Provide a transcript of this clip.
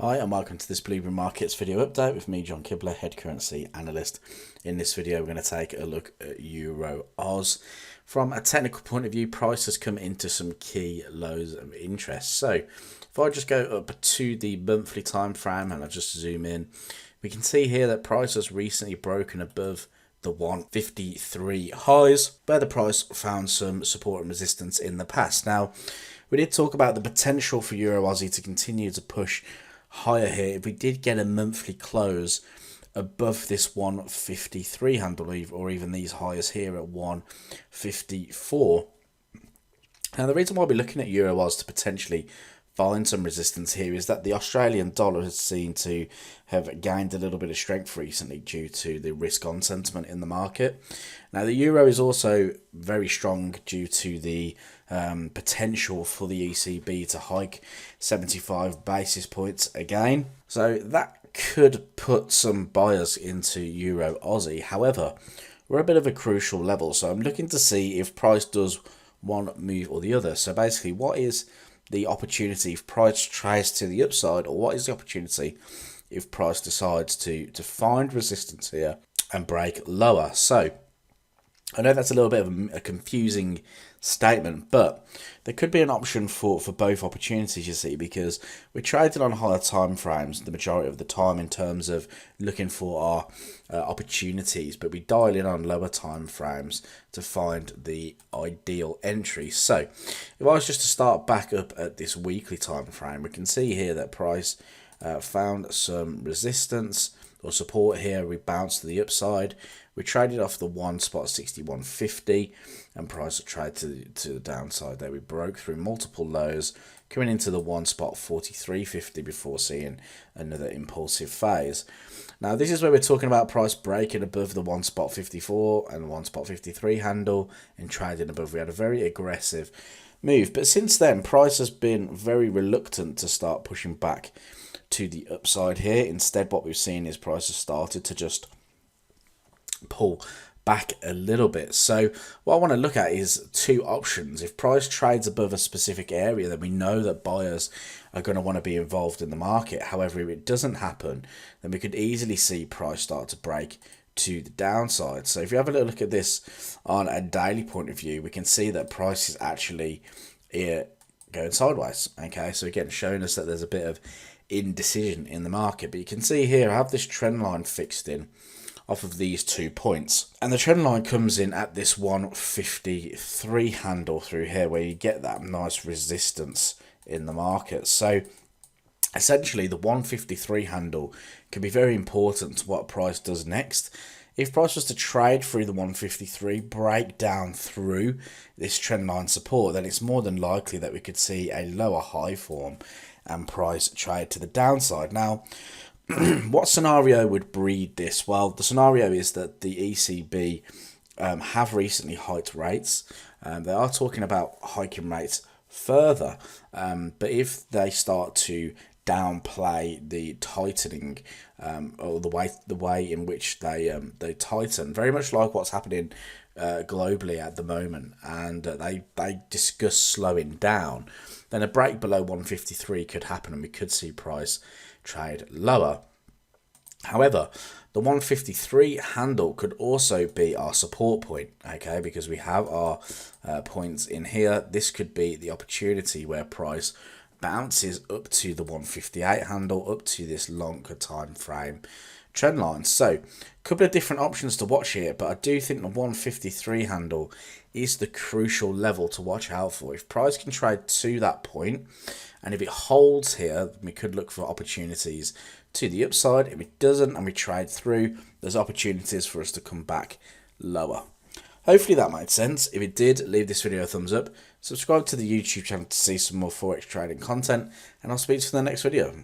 Hi and welcome to this Blueberry Markets video update with me, John Kibler, head currency analyst. In this video we're going to take a look at Euro Oz. From a technical point of view, price has come into some key lows of interest. So if I just go up to the monthly time frame and I just zoom in, we can see here that price has recently broken above the 153 highs, where the price found some support and resistance in the past. Now, we did talk about the potential for Euro Aussie to continue to push higher here if we did get a monthly close above this 153 handle, or even these highs here at 154. Now, the reason why we're looking at Euro Oz to potentially find some resistance here is that the Australian dollar has seen to have gained a little bit of strength recently due to the risk on sentiment in the market. Now, the euro is also very strong due to the potential for the ECB to hike 75 basis points again. So that could put some buyers into Euro Aussie. However, we're a bit of a crucial level, so I'm looking to see if price does one move or the other. So basically, what is the opportunity if price trades to the upside, or what is the opportunity if price decides to find resistance here and break lower? So I know that's a little bit of a confusing statement, but there could be an option for both opportunities, you see, because we're trading on higher time frames the majority of the time in terms of looking for our opportunities, but we dial in on lower time frames to find the ideal entry. So if I was just to start back up at this weekly time frame, we can see here that price found some resistance or support here. We bounced to the upside. We traded off the one spot 61.50 and price traded to the downside there. We broke through multiple lows, coming into the one spot 43.50 before seeing another impulsive phase. Now, this is where we're talking about price breaking above the one spot 54 and one spot 53 handle and trading above. We had a very aggressive move, but since then price has been very reluctant to start pushing back to the upside here. Instead, what we've seen is price has started to just pull back a little bit. So what I want to look at is two options. If price trades above a specific area, then we know that buyers are going to want to be involved in the market. However, if it doesn't happen, then we could easily see price start to break to the downside. So if you have a little look at this on a daily point of view, we can see that price is actually here going sideways. Okay, so again, showing us that there's a bit of indecision in the market. But you can see here I have this trend line fixed in off of these 2 points, and the trend line comes in at this 153 handle through here, where you get that nice resistance in the market. So essentially the 153 handle can be very important to what price does next. If price was to trade through the 153, break down through this trend line support, then it's more than likely that we could see a lower high form and price trade to the downside. Now, what scenario would breed this? Well, the scenario is that the ECB have recently hiked rates. They are talking about hiking rates further, but if they start to downplay the tightening or the way in which they tighten, very much like what's happening globally at the moment, and they discuss slowing down, then a break below 153 could happen and we could see price trade lower. However, the 153 handle could also be our support point, okay, because we have our points in here. This could be the opportunity where price bounces up to the 158 handle, up to this longer time frame trend line. So a couple of different options to watch here, but I do think the 153 handle is the crucial level to watch out for. If price can trade to that point, and if it holds here, we could look for opportunities to the upside. If it doesn't and we trade through, there's opportunities for us to come back lower. Hopefully that made sense. If it did, leave this video a thumbs up. Subscribe to the YouTube channel to see some more Forex trading content, and I'll speak to you in the next video.